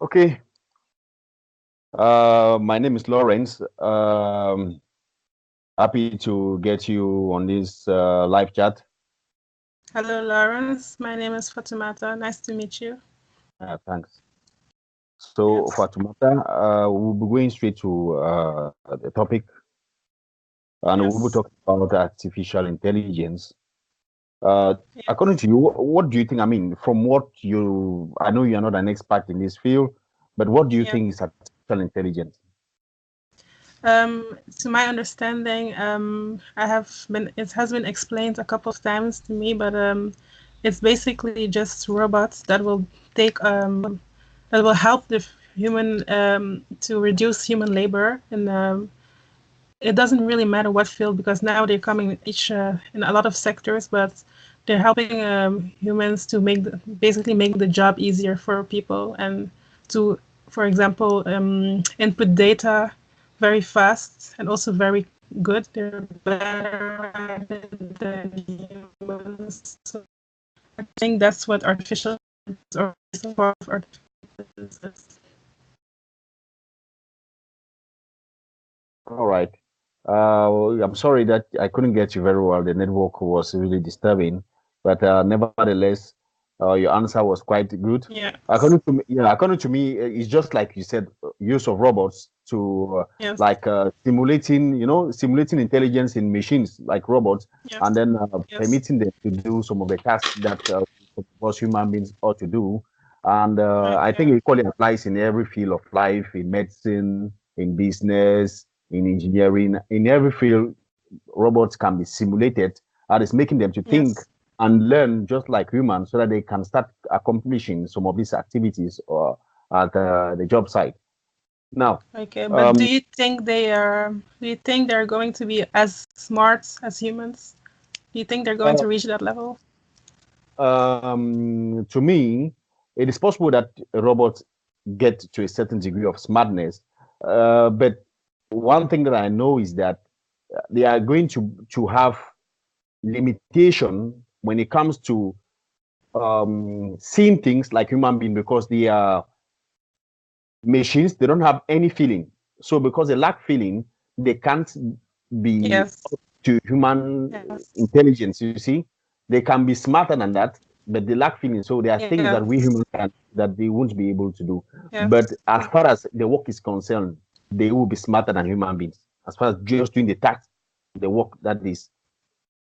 Okay. My name is Lawrence. Happy to get you on this live chat. Hello, Lawrence. My name is Fatimata. Nice to meet you. Thanks. So, Yes. Fatoumata, we'll be going straight to the topic, and we'll be Yes. talking about artificial intelligence. Uh, According Yes. to you, what do you think? I mean, from what I know you're not an expert in this field, but what do you Yeah. think is artificial intelligence? To my understanding, it has been explained a couple of times to me, but it's basically just robots that will help the human to reduce human labor, and it doesn't really matter what field because now they're coming in a lot of sectors, but they're helping humans to basically make the job easier for people and to, for example, input data very fast and also very good. They're better at it than humans. So I think that's what artificial intelligence or some part of artificial intelligence is. All right. I'm sorry that I couldn't get you very well. The network was really disturbing, but nevertheless, your answer was quite good. Yes. According to me, it's just like you said, use of robots to Yes. like simulating, simulating intelligence in machines like robots, and Yes. then Yes. permitting them to do some of the tasks that us human beings ought to do. And I think Okay. it equally applies in every field of life, in medicine, in business, in engineering, in every field, robots can be simulated. And it's making them to think Yes. and learn just like humans so that they can start accomplishing some of these activities or at the job site. Now, Okay, but um, do you think they're going to be as smart as humans? Do you think they're going uh, to reach that level? to me, it is possible that robots get to a certain degree of smartness. But one thing that I know is that they are going to have limitation when it comes to seeing things like human being because they are machines. They don't have any feeling. So because they lack feeling, they can't be Yes. up to human Yes. intelligence. You see, they can be smarter than that, but they lack feeling. So there are things that we Yes. humans can that they won't be able to do. But Yes. as far as the work is concerned, they will be smarter than human beings. As far as just doing the task, the work that is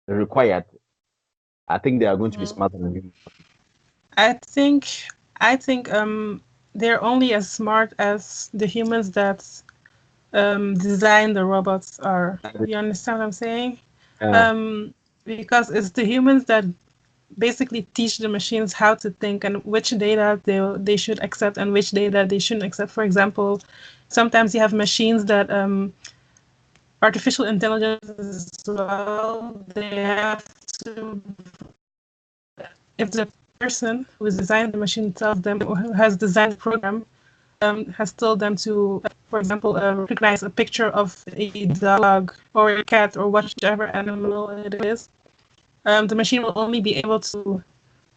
required, I think they are going to be Mhm. smarter than humans. I think I think they're only as smart as the humans that design the robots are. You understand what I'm saying? Uh, Um, because it's the humans that basically teach the machines how to think and which data they should accept and which data they shouldn't accept. For example, sometimes you have machines that artificial intelligence as well. They have to, if the person who is designing the machine tells them who has designed the program has told them to, for example, recognize a picture of a dog or a cat or whichever animal it is, the machine will only be able to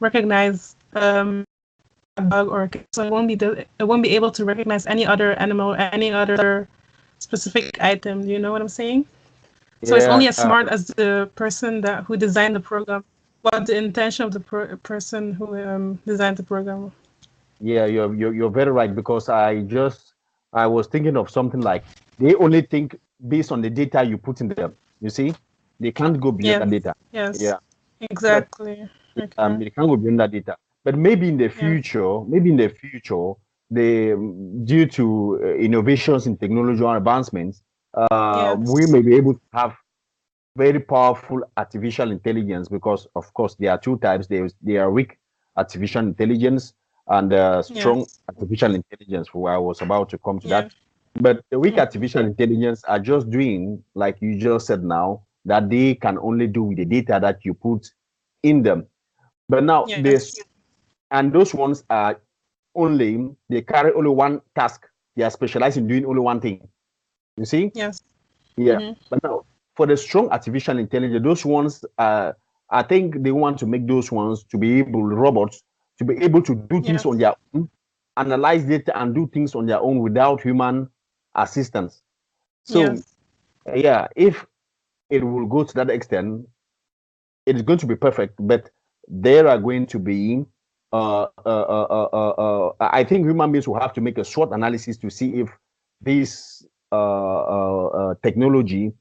recognize a dog or a cat. So it won't be able to recognize any other animal, any other specific item. Do you know what I'm saying? So it's only yeah, as smart as the person that who designed the program, what the intention of the person who designed the program. yeah, you're very right because I was thinking of something like they only think based on the data you put in them. You see, they can't go beyond that Yes, data. yes, Yeah, but exactly. Okay. they can't go beyond that data. But Yes, maybe in the future, due to innovations in technology and advancements, we yes, may be able to have very powerful artificial intelligence because of course there are two types. There are weak artificial intelligence and strong yes, artificial intelligence where I was about to come to yeah. that. But the weak Mhm. artificial intelligence are just doing like you just said now that they can only do with the data that you put in them. But now Yes, this and those ones are only they carry only one task. They are specialized in doing only one thing. You see? yes. Yeah, Hmm. but now for the strong artificial intelligence, those ones, I think they want to make those ones to be able robots to be able to do things on Yes, their own analyze data and do things on their own without human assistance. So Yes. yeah, if it will go to that extent, it is going to be perfect, but there are going to be I think human beings will have to make a SWOT analysis to see if this technology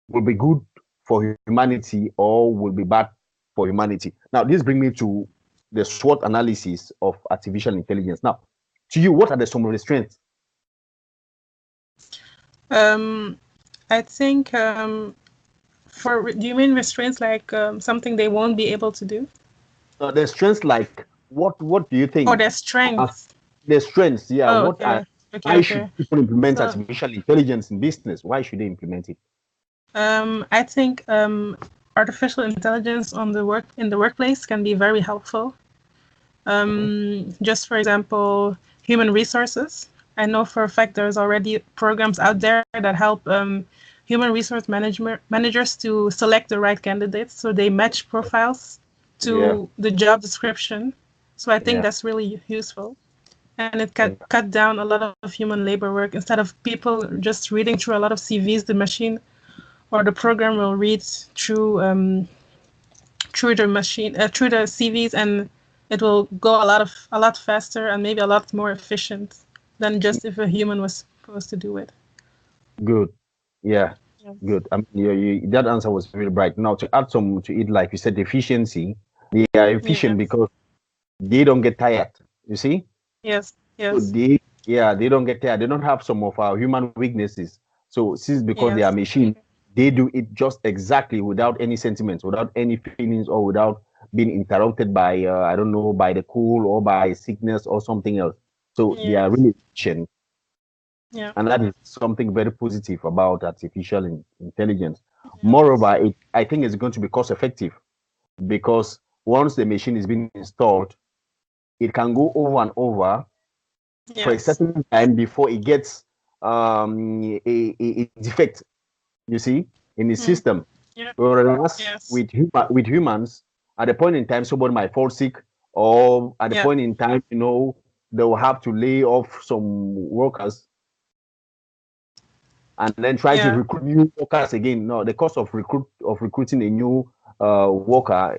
will be good for humanity or will be bad for humanity. Now, this brings me to the SWOT analysis of artificial intelligence. Now, to you, what are the some restraints? Um, I think do you mean restraints like something they won't be able to do? The strengths, like what do you Or think their are strengths? the strengths? Yeah, Oh, what are okay. Okay, why should okay. people implement So, artificial intelligence in business? Why should they implement it? I think artificial intelligence in the workplace can be very helpful. Mhm. Just for example, human resources. I know for a fact there's already programs out there that help human resource managers to select the right candidates, so they match profiles Yeah, to the job description. So I think yeah, that's really useful. And it can yeah, cut down a lot of human labor work. Instead of people just reading through a lot of CVs, the machine or the program will read through the CVs, and it will go a lot faster and maybe a lot more efficient than just if a human was supposed to do it. good. Yeah, Yes. good. That answer was very bright. Now, to add some to it, like you said, efficiency. They are efficient Yes. because they don't get tired. You see, Yes. so Yes. they don't get tired. They don't have some of our human weaknesses. So since because they are Yes. machine, they do it just exactly without any sentiments, without any feelings, or without being interrupted by I don't know, by the cold or by sickness or something else. So they are Yes. really efficient, Yeah. and that is something very positive about artificial intelligence. Yes. Moreover, I think it's going to be cost effective because once the machine is being installed, it can go over and over for a Yes. certain time before it gets a defect, you see, in the Mm. system. Yeah. Whereas Yes. with humans, at the point in time, somebody might fall sick, or at the Yeah. point in time, they will have to lay off some workers and then try to Yeah. recruit new workers again. No, the cost of recruiting a new worker,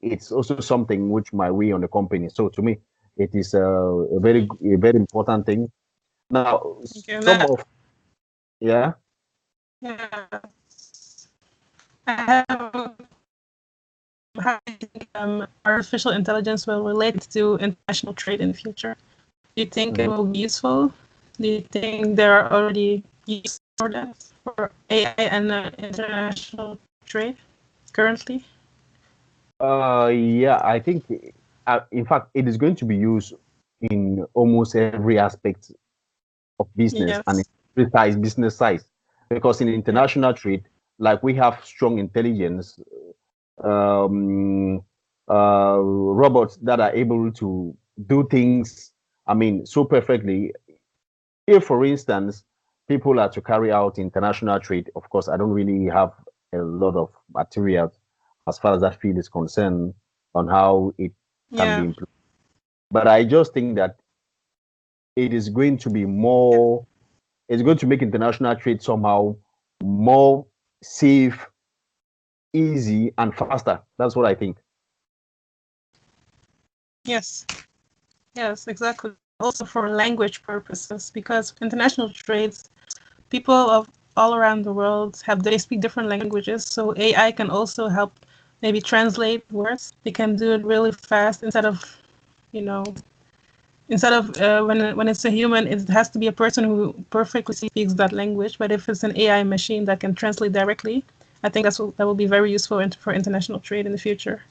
it's also something which might weigh on the company. So to me, it is a very important thing. Now, Okay. some of yeah. Yeah. I have how do you think artificial intelligence will relate to international trade in the future? Do you think it Mhm. will be useful? Do you think there are already uses for that, for AI and international trade currently? Yeah, I think, in fact, it is going to be used in almost every aspect of business and in Yes. every business size, because in Yeah. international trade, like we have strong intelligence, um, robots that are able to do things, I mean, so perfectly. If, for instance, people are to carry out international trade, of course, I don't really have a lot of material as far as that field is concerned on how it can be Yeah. implemented. But I just think that it is going to be more, it's going to make international trade somehow more safe, easy, and faster. That's what I think. Yes. Yes, exactly. Also for language purposes, because international trades, people of all around the world they speak different languages, so AI can also help maybe translate words. They can do it really fast you know, instead of when it's a human, it has to be a person who perfectly speaks that language. But if it's an AI machine that can translate directly, I think that will be very useful for international trade in the future.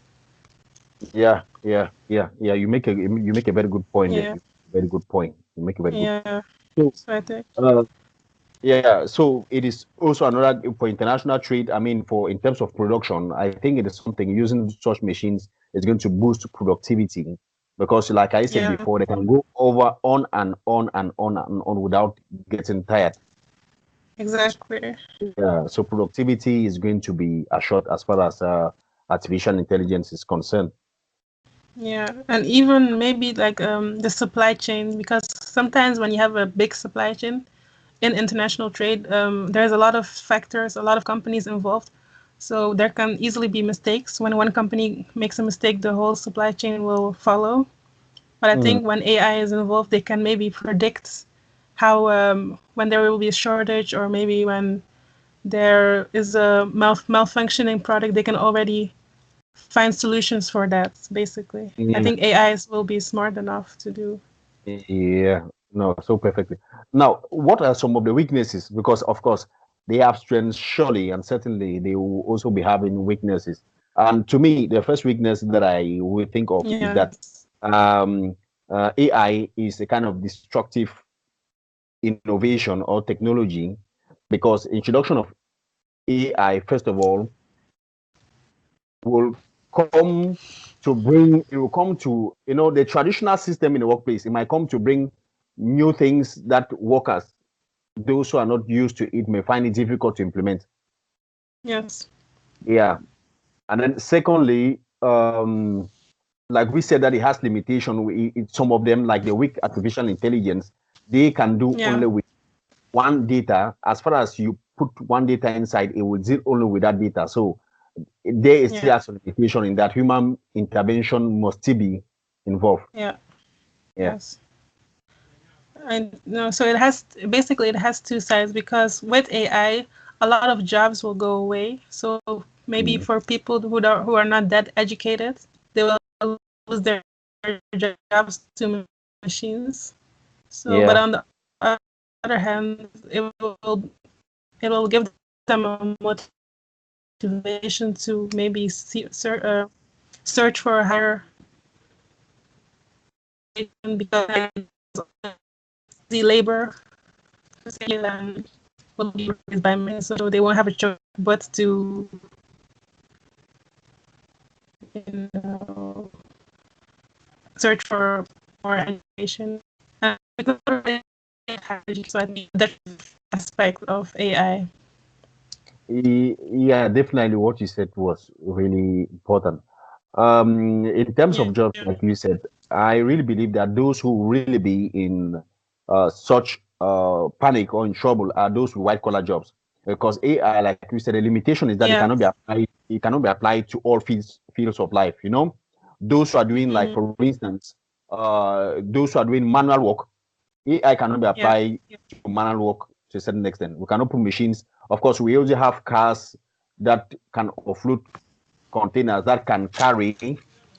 Yeah. You make a very good point there. Yeah, Very good point. You make a very good. yeah. So, So I think uh, yeah, so it is also another for international trade. I mean, for in terms of production, I think it is something using such machines is going to boost productivity because, like I said yeah, before, they can go over on and on and on and on without getting tired. exactly. So productivity is going to be assured as far as artificial intelligence is concerned. Yeah, and even maybe like the supply chain, because sometimes when you have a big supply chain in international trade, there's a lot of factors, a lot of companies involved. So there can easily be mistakes. When one company makes a mistake, the whole supply chain will follow. But I Mm. think when AI is involved, they can maybe predict how when there will be a shortage, or maybe when there is a malfunctioning product, they can already find solutions for that. Basically, I Yeah, think AIs will be smart enough to do. yeah, no, so perfectly. Now, what are some of the weaknesses? Because of course they have strengths, surely, and certainly they will also be having weaknesses. And to me, the first weakness that I would think of is that Yes. um, AI is a kind of destructive innovation or technology, because introduction of AI, first of all, will come it will come to, the traditional system in the workplace. It might come to bring new things that workers, those who are not used to it, may find it difficult to implement. Yes. Yeah. And then secondly, like we said, that it has limitation. Some of them, like the weak artificial intelligence, they can do Yeah. only with one data. As far as you put one data inside, it will deal only with that data. So there is Yeah. still a limitation in that human intervention must still be involved. Yeah. Yeah. Yes. And no, so it has basically it has two sides, because with AI, a lot of jobs will go away. So maybe Mm. for people who are not that educated, they will lose their jobs to machines. So, but Yeah. on the other hand, it will give them a motivation to maybe search for a higher education, because the labor then will be replaced by machines, so they won't have a choice but to, you know, search for more education. Because so I think that aspect of AI. Yeah, definitely what you said was really important. In terms Yeah. of jobs, like you said, I really believe that those who really be in such panic or in trouble are those with white collar jobs. Because AI, like you said, the limitation is that it cannot be Yes. applied. It cannot be applied to all fields of life. Those who are doing, like, Mm-hmm. for instance, those who are doing manual work, AI cannot be Yeah. applied to manual work to a certain extent. We cannot put machines. Of course, we also have cars that can offload containers, that can carry,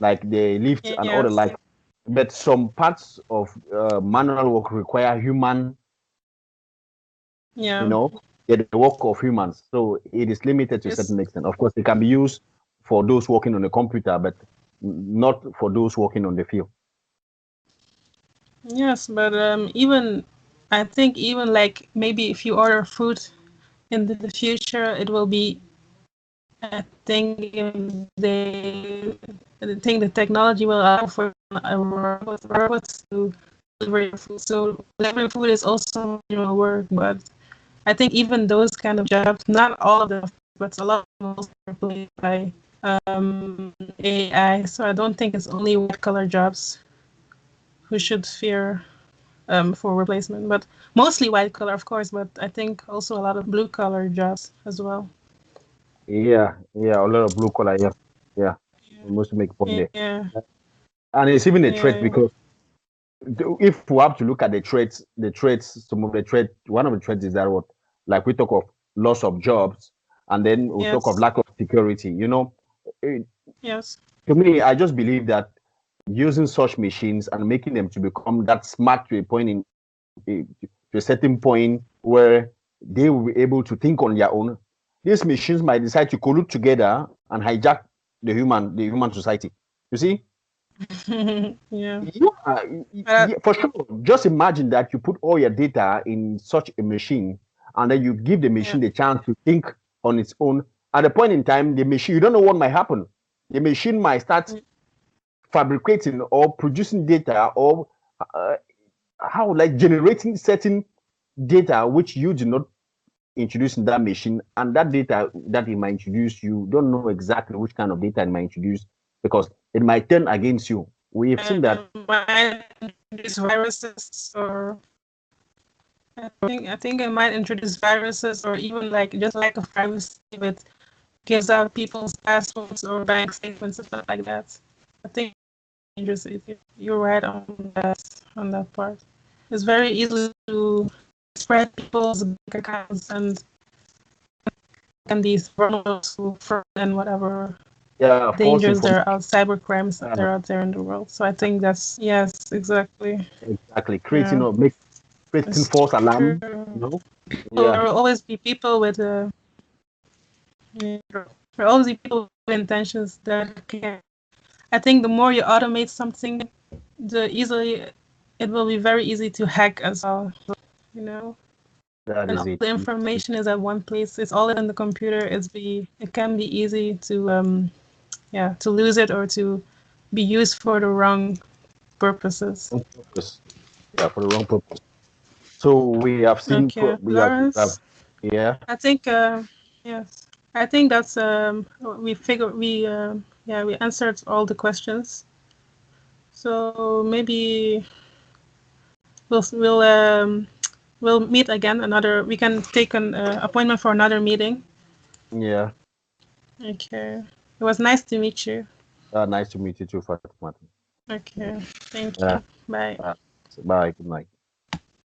like the lift and all the Yes. like. But some parts of manual work require human, you Yeah. know, the work of humans. So it is limited to a Yes. certain extent. Of course, it can be used for those working on the computer, but not for those working on the field. Yes, but even I think even like maybe if you order food in the future, it will be, I think if I think the technology will allow for robots to deliver your food. So delivering food is also manual work, but I think even those kind of jobs, not all of them, but a lot of them will be replaced by AI. So I don't think it's only white collar jobs who should fear for replacement, but mostly white collar, of course. But I think also a lot of blue collar jobs as well. Yeah, yeah, a lot of blue collar. Yeah, yeah. We must make a point there. Yeah, And it's even a threat, yeah, because if we have to look at some of the threats, one of the threats is that what, like we talk of loss of jobs, and then we talk of yes, lack of security. It- yes, to me, I just believe that using such machines and making them to become that smart to a point to a certain point where they will be able to think on their own, these machines might decide to collude together and hijack the human society. You see? yeah. Yeah, But yeah, for sure. Just imagine that you put all your data in such a machine, and then you give the yeah, machine the chance to think on its own. At a point in time, the machine, you don't know what might happen. The machine might start fabricating or producing data, or uh, how, like, generating certain data which you do not introduce in that machine, and that data that it might introduce, you don't know exactly which kind of data it might introduce. because it might turn against you. We have seen that. Might introduce viruses, or I think it might introduce viruses, or even like just lack of privacy with gives out people's passwords or bank statements and stuff like that. I think it's dangerous. You're right on that part. It's very easy to spread people's bank accounts and these vulnerable to fraud and whatever Yeah, false dangers there information. are, cyber crimes that are out there in the world. So I think that's, yes, exactly. Exactly. Yeah, Creating it's false true. alarm. So Yeah. there will always be people with yeah, there will always be people with intentions that can. I think the more you automate something, the easily it will be very easy to hack as well. You know, That and is all it. the information is at one place. It's all in the computer. It can be easy to to lose it or to be used for the wrong purposes. Wrong purpose. Yeah, for the wrong purpose. So we have seen. Okay, We have Lawrence. yeah. I think yes. I think that's we answered all the questions. So maybe we'll meet again. We can take an appointment for another meeting. Yeah. Okay. It was nice to meet you. Nice to meet you too, Fatima. Okay. Thank Yeah. you. Bye. Uh, bye. Good night.